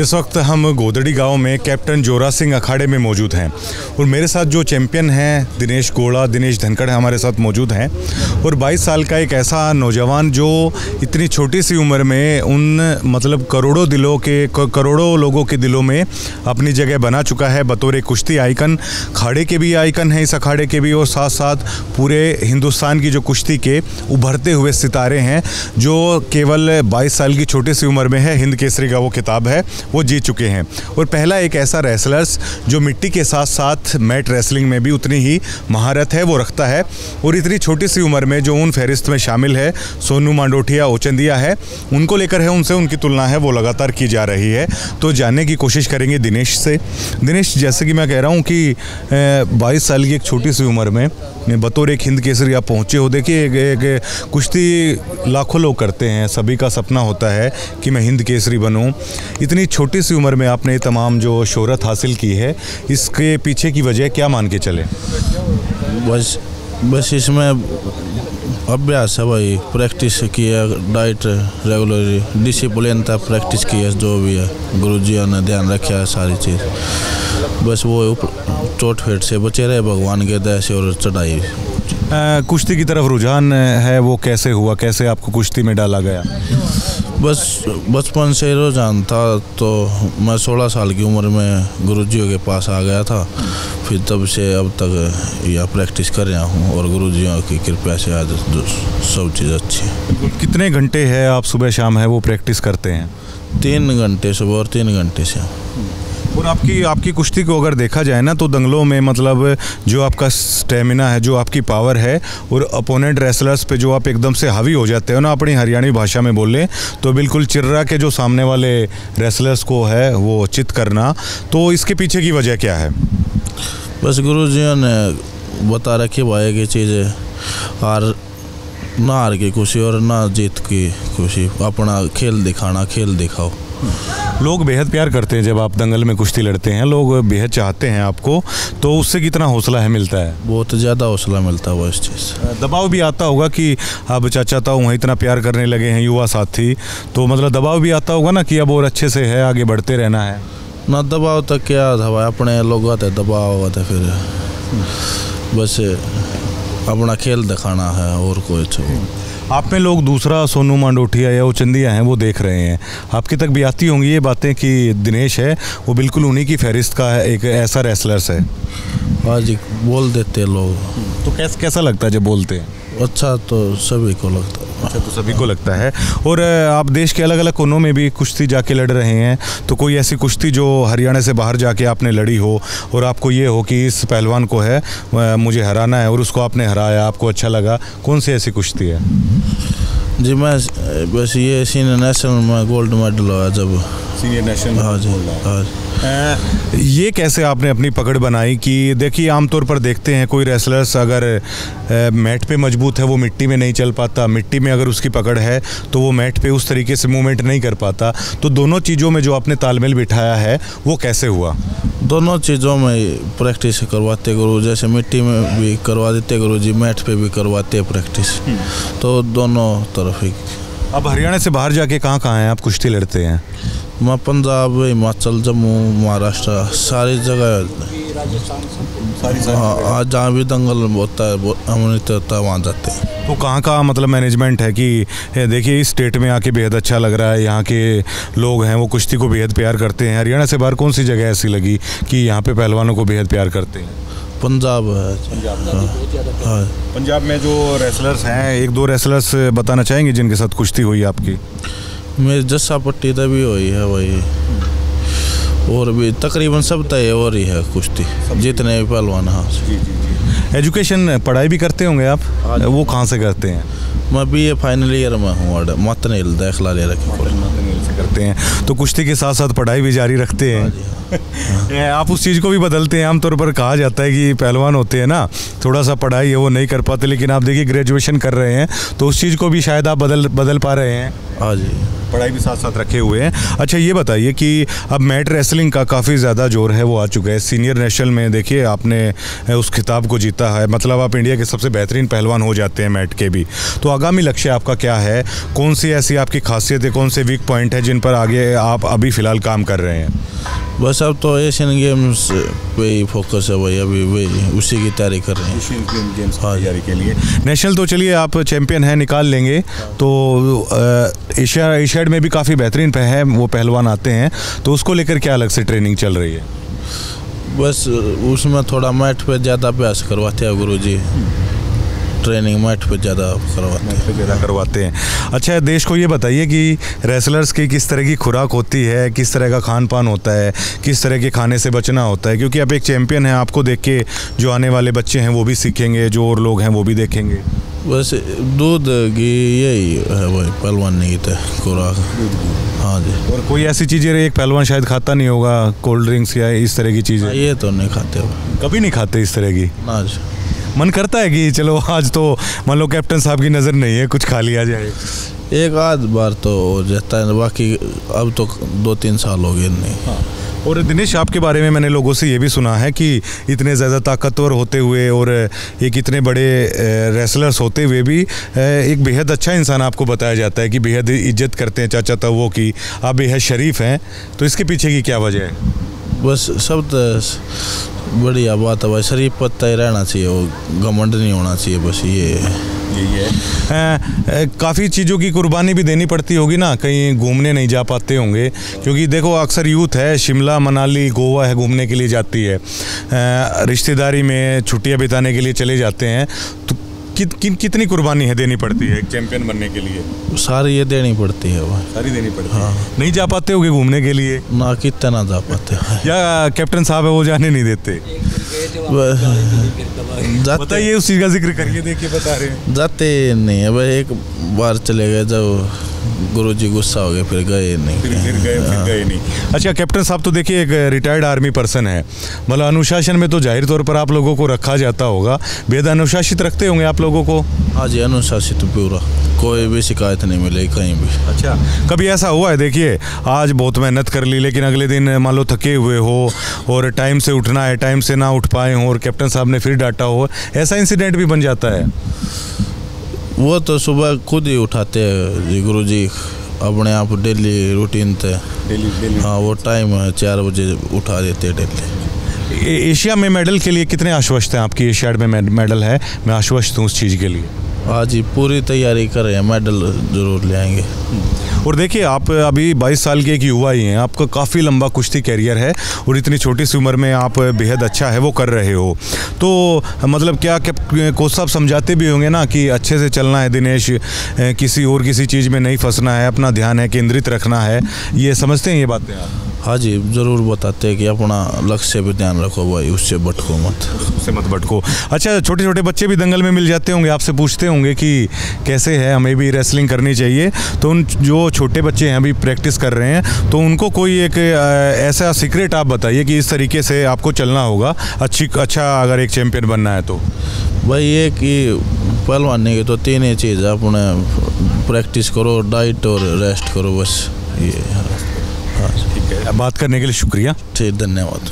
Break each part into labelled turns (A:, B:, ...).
A: इस वक्त हम गोदड़ी गांव में कैप्टन जोरा सिंह अखाड़े में मौजूद हैं और मेरे साथ जो चैंपियन हैं दिनेश गोड़ा, दिनेश धनखड़ हमारे साथ मौजूद हैं। और 22 साल का एक ऐसा नौजवान जो इतनी छोटी सी उम्र में मतलब करोड़ों लोगों के दिलों में अपनी जगह बना चुका है बतौर कुश्ती आइकन। खाड़े के भी आइकन हैं इस अखाड़े के भी, और साथ साथ पूरे हिंदुस्तान की जो कुश्ती के उभरते हुए सितारे हैं, जो केवल 22 साल की छोटी सी उम्र में है हिंद केसरी का वो खिताब है वो जीत चुके हैं। और पहला एक ऐसा रेसलर्स जो मिट्टी के साथ साथ मैट रेसलिंग में भी उतनी ही महारत है वो रखता है। और इतनी छोटी सी उम्र में जो उन फहरिस्त में शामिल है सोनू मांडोठिया ओचंदिया है, उनको लेकर है, उनसे उनकी तुलना है वो लगातार की जा रही है। तो जानने की कोशिश करेंगे दिनेश से। दिनेश, जैसे कि मैं कह रहा हूँ कि 22 साल की एक छोटी सी उम्र में बतौर एक हिंद केसरी आप पहुँचे हो। देखिए एक कुश्ती लाखों लोग करते हैं, सभी का सपना होता है कि मैं हिंद केसरी बनूं। इतनी छोटी सी उम्र में आपने तमाम जो शोहरत हासिल की है, इसके पीछे की वजह क्या मान के चले?
B: बस इसमें अभ्यास है भाई, प्रैक्टिस की है, डाइट रेगुलर डिसिप्लिन था, प्रैक्टिस की है, जो भी है गुरुजियों ने ध्यान रखा है सारी चीज़। बस वो चोट फेट से बचे रहे भगवान के दया से और चढ़ाई।
A: कुश्ती की तरफ रुझान है वो कैसे हुआ, कैसे आपको कुश्ती में डाला गया?
B: बस बचपन से रुझान था, तो मैं 16 साल की उम्र में गुरुजियों के पास आ गया था। फिर तब से अब तक यह प्रैक्टिस कर रहा हूँ और गुरुजियों की कृपा से आज सब चीज़ अच्छी है।
A: कितने घंटे है आप सुबह शाम है वो प्रैक्टिस करते हैं?
B: 3 घंटे सुबह और 3 घंटे से।
A: और आपकी कुश्ती को अगर देखा जाए ना, तो दंगलों में मतलब जो आपका स्टेमिना है, जो आपकी पावर है, और अपोनेंट रेसलर्स पे जो आप एकदम से हावी हो जाते हो ना, अपनी हरियाणवी भाषा में बोलें तो बिल्कुल चिर्रा के जो सामने वाले रेसलर्स को है वो चित करना, तो इसके पीछे की वजह क्या है?
B: बस गुरुजियों ने बता रखी भाई की चीज़ें, और ना हार की खुशी और ना जीत की खुशी, अपना खेल दिखाना, खेल दिखाओ।
A: लोग बेहद प्यार करते हैं जब आप दंगल में कुश्ती लड़ते हैं, लोग बेहद चाहते हैं आपको, तो उससे कितना हौसला है मिलता है?
B: बहुत ज़्यादा हौसला मिलता है वो इस चीज़।
A: दबाव भी आता होगा कि अब चाचा ताऊ इतना प्यार करने लगे हैं युवा साथी, तो मतलब दबाव भी आता होगा ना कि अब और अच्छे से है आगे बढ़ते रहना है?
B: ना दबाव तक क्या था, अपने लोग आते दबाव आते, फिर बस अपना खेल दिखाना है और कोई
A: आप में लोग दूसरा सोनू मांडोठिया या ओचंदिया हैं वो देख रहे हैं, आपकी तक भी आती होंगी ये बातें कि दिनेश है वो बिल्कुल उन्हीं की फहरिस्त का है, एक ऐसा रेसलर्स है?
B: आज बोल देते लोग,
A: तो कैसा लगता है जब बोलते हैं?
B: अच्छा तो सभी को लगता है।
A: अच्छा तो सभी को लगता है। और आप देश के अलग अलग कोनों में भी कुश्ती जाके लड़ रहे हैं, तो कोई ऐसी कुश्ती जो हरियाणा से बाहर जाके आपने लड़ी हो और आपको ये हो कि इस पहलवान को है मुझे हराना है, और उसको आपने हराया, आपको अच्छा लगा, कौन सी ऐसी कुश्ती है?
B: जी मैं बस ये सीनियर नेशनल में गोल्ड मेडल हुआ जब
A: सीनियर नेशनल।
B: हाँ जी, हाँ।
A: ये कैसे आपने अपनी पकड़ बनाई कि देखिए आमतौर पर देखते हैं कोई रेसलर्स अगर मैट पे मजबूत है वो मिट्टी में नहीं चल पाता, मिट्टी में अगर उसकी पकड़ है तो वो मैट पे उस तरीके से मूवमेंट नहीं कर पाता, तो दोनों चीज़ों में जो आपने तालमेल बिठाया है वो कैसे हुआ?
B: दोनों चीज़ों में प्रैक्टिस करवाते गुरु, जैसे मिट्टी में भी करवा देते गुरु जी, मैट पे भी करवाते प्रैक्टिस, तो दोनों तरफ ही।
A: अब हरियाणा से बाहर जाके कहाँ हैं आप कुश्ती लड़ते हैं?
B: मैं पंजाब, हिमाचल, जम्मू, महाराष्ट्र, सारी जगह, हाँ जहाँ भी दंगल होता है होता है वहाँ जाते हैं।
A: तो कहाँ मतलब मैनेजमेंट है कि देखिए इस स्टेट में आके बेहद अच्छा लग रहा है, यहाँ के लोग हैं वो कुश्ती को बेहद प्यार करते हैं, हरियाणा से बाहर कौन सी जगह ऐसी लगी कि यहाँ पे पहलवानों को बेहद प्यार करते हैं?
B: पंजाब है। हाँ।
A: पंजाब में जो रेसलर्स हैं, 1-2 रेसलर्स बताना चाहेंगे जिनके साथ कुश्ती हुई आपकी?
B: मेरी जस्सा पट्टी तभी हुई है वही, और भी तकरीबन सब तय हो रही है कुश्ती, जितने भी पहलवान। हाँ
A: एजुकेशन पढ़ाई भी करते होंगे आप? वो कहाँ से करते हैं?
B: मैं BA फाइनल ईयर में हूँ, मतनेल दाखिला ले रखे
A: करते हैं, तो कुश्ती के साथ साथ पढ़ाई भी जारी रखते हैं? आप उस चीज़ को भी बदलते हैं। आमतौर पर कहा जाता है कि पहलवान होते हैं ना, थोड़ा सा पढ़ाई है वो नहीं कर पाते, लेकिन आप देखिए ग्रेजुएशन कर रहे हैं तो उस चीज़ को भी शायद आप बदल पा रहे हैं।
B: हाँ जी,
A: पढ़ाई भी साथ साथ रखे हुए हैं। अच्छा ये बताइए कि अब मैट रेसलिंग का काफ़ी ज़्यादा जोर है, वो आ चुका है सीनियर नेशनल में। देखिए आपने उस खिताब को जीता है, मतलब आप इंडिया के सबसे बेहतरीन पहलवान हो जाते हैं मैट के भी। तो आगामी लक्ष्य आपका क्या है? कौन सी ऐसी आपकी खासियत है, कौन से वीक पॉइंट है जिन पर आगे आप अभी फ़िलहाल काम कर रहे हैं?
B: बस अब तो एशियन गेम्स पे ही फोकस है भाई, अभी वही उसी की तैयारी कर रहे हैं।
A: एशियन गेम्स की तैयारी के लिए नेशनल तो चलिए आप चैंपियन हैं, निकाल लेंगे। तो एशियाड में भी काफ़ी बेहतरीन है वो पहलवान आते हैं, तो उसको लेकर क्या अलग से ट्रेनिंग चल रही है?
B: बस उसमें थोड़ा मैट पे ज़्यादा अभ्यास करवाते हैं गुरुजी, ट्रेनिंग मैट पे ज़्यादा करवाते हैं। अच्छा देश को ये बताइए कि रेसलर्स की किस तरह की खुराक होती है, किस तरह का खान पान होता है, किस तरह के खाने से बचना होता है, क्योंकि आप एक चैंपियन हैं, आपको देख के जो आने वाले बच्चे हैं वो भी सीखेंगे, जो और लोग हैं वो भी देखेंगे। बस दूध की यही है भाई पहलवान की खुराक। हाँ जी। और
A: कोई ऐसी चीज़ें एक पहलवान शायद खाता नहीं होगा, कोल्ड ड्रिंक्स या इस तरह की चीज़ें?
B: ये तो नहीं खाते,
A: कभी नहीं खाते इस तरह की?
B: ना जी।
A: मन करता है कि चलो आज तो मान लो कैप्टन साहब की नज़र नहीं है, कुछ खा लिया जाए?
B: एक आध बार तो हो जाता है, बाकी अब तो 2-3 साल हो गए नहीं।
A: हाँ। और दिनेश आपके बारे में मैंने लोगों से ये भी सुना है कि इतने ज़्यादा ताकतवर होते हुए और एक इतने बड़े रेसलर्स होते हुए भी एक बेहद अच्छा इंसान आपको बताया जाता है कि बेहद इज्जत करते हैं चाचा तवों की, आप बेहद शरीफ हैं। तो इसके पीछे की क्या वजह है?
B: बस सब तो बढ़िया बात है भाई, शरीफ पत्ता ही रहना चाहिए, वो घमंड नहीं होना चाहिए, बस यही
A: है। काफ़ी चीज़ों की कुर्बानी भी देनी पड़ती होगी ना, कहीं घूमने नहीं जा पाते होंगे, क्योंकि देखो अक्सर यूथ है शिमला मनाली गोवा है घूमने के लिए जाती है, रिश्तेदारी में छुट्टियां बिताने के लिए चले जाते हैं। तो कितनी कुर्बानी है देनी पड़ती है एक चैंपियन बनने के लिए?
B: सारी ये देनी पड़ती है भाई,
A: सारी देनी पड़ती है। हाँ। नहीं जा पाते होगे घूमने के लिए?
B: ना, कितना ना जा पाते
A: या कैप्टन साहब है वो जाने नहीं देते? बताइए उस चीज़ का जिक्र करिए, देखिए बता रहे हैं।
B: जाते नहीं है भाई, एक बार चले गए जब गुरुजी गुस्सा हो गए, फिर गए नहीं।
A: फिर गए नहीं। अच्छा कैप्टन साहब तो देखिए एक रिटायर्ड आर्मी पर्सन है, मतलब अनुशासन में तो जाहिर तौर पर आप लोगों को रखा जाता होगा, बेहद अनुशासित रखते होंगे आप लोगों को?
B: हाँ जी, अनुशासित पूरा, कोई भी शिकायत नहीं मिलेगी कहीं भी।
A: अच्छा कभी ऐसा हुआ है, देखिए आज बहुत मेहनत कर ली लेकिन अगले दिन मान लो थके हुए हो और टाइम से उठना है, टाइम से ना उठ पाए हो और कैप्टन साहब ने फिर डांटा हो, ऐसा इंसिडेंट भी बन जाता है?
B: वो तो सुबह खुद ही उठाते हैं जी गुरुजी, अपने आप डेली रूटीन थे। डेली हाँ, वो टाइम 4 बजे उठा देते हैं डेली।
A: एशिया में मेडल के लिए कितने आश्वस्त हैं? आपकी एशियाड में मेडल है, मैं आश्वस्त हूँ उस चीज़ के लिए।
B: हाँ जी, पूरी तैयारी कर रहे हैं, मेडल ज़रूर ले आएंगे।
A: और देखिए आप अभी 22 साल के एक युवा ही हैं, आपका काफ़ी लंबा कुश्ती कैरियर है और इतनी छोटी सी उम्र में आप बेहद अच्छा है वो कर रहे हो, तो मतलब क्या कोच साहब समझाते भी होंगे ना कि अच्छे से चलना है दिनेश, किसी चीज़ में नहीं फंसना है, अपना ध्यान है केंद्रित रखना है, ये समझते हैं ये बातें आप?
B: हाँ जी, ज़रूर बताते हैं कि अपना लक्ष्य पे ध्यान रखो भाई, उससे भटको मत,
A: उससे मत भटको। अच्छा छोटे छोटे बच्चे भी दंगल में मिल जाते होंगे, आपसे पूछते होंगे कि कैसे है, हमें भी रेसलिंग करनी चाहिए, तो उन जो छोटे बच्चे हैं अभी प्रैक्टिस कर रहे हैं, तो उनको कोई एक ऐसा सीक्रेट आप बताइए कि इस तरीके से आपको चलना होगा अच्छा अगर एक चैम्पियन बनना है तो?
B: भाई ये कि पहलवानी की तो 3 ही चीज़ है, अपने प्रैक्टिस करो, डाइट और रेस्ट करो, बस ये। हाँ
A: ठीक है, बात करने के लिए शुक्रिया।
B: ठीक, धन्यवाद।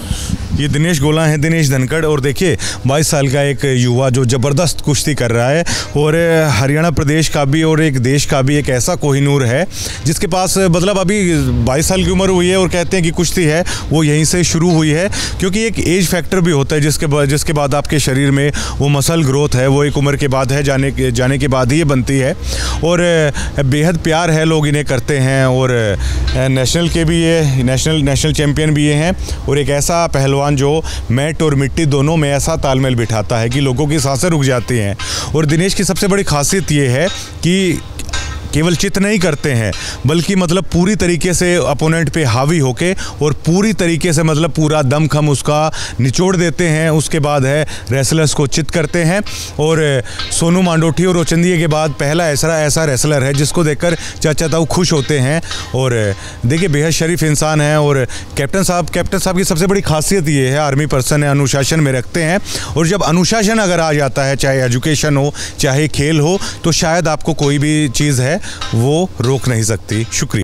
A: ये दिनेश गोला हैं, दिनेश धनखड़, और देखिए 22 साल का एक युवा जो ज़बरदस्त कुश्ती कर रहा है और हरियाणा प्रदेश का भी और एक देश का भी एक ऐसा कोहिनूर है जिसके पास मतलब अभी 22 साल की उम्र हुई है और कहते हैं कि कुश्ती है वो यहीं से शुरू हुई है, क्योंकि एक एज फैक्टर भी होता है जिसके बाद आपके शरीर में वो मसल ग्रोथ है वो एक उम्र के बाद है, जाने के बाद ही ये बनती है, और बेहद प्यार है, लोग इन्हें करते हैं, और नेशनल के भी ये नेशनल चैम्पियन भी ये हैं, और एक ऐसा पहलवान जो मैट और मिट्टी दोनों में ऐसा तालमेल बिठाता है कि लोगों की सांसें रुक जाती हैं। और दिनेश की सबसे बड़ी खासियत ये है कि केवल चित नहीं करते हैं बल्कि मतलब पूरी तरीके से अपोनेंट पे हावी होके और पूरी तरीके से मतलब पूरा दमखम उसका निचोड़ देते हैं। उसके बाद है रेसलर्स को चित करते हैं। और सोनू मांडोठी और ओचंदिये के बाद पहला ऐसा रेसलर है जिसको देखकर चाचा ताऊ खुश होते हैं। और देखिए बेहद शरीफ इंसान है। और कैप्टन साहब की सबसे बड़ी खासियत ये है, आर्मी पर्सन है, अनुशासन में रखते हैं। और जब अनुशासन अगर आ जाता है, चाहे एजुकेशन हो चाहे खेल हो, तो शायद आपको कोई भी चीज़ है वो रोक नहीं सकती। शुक्रिया।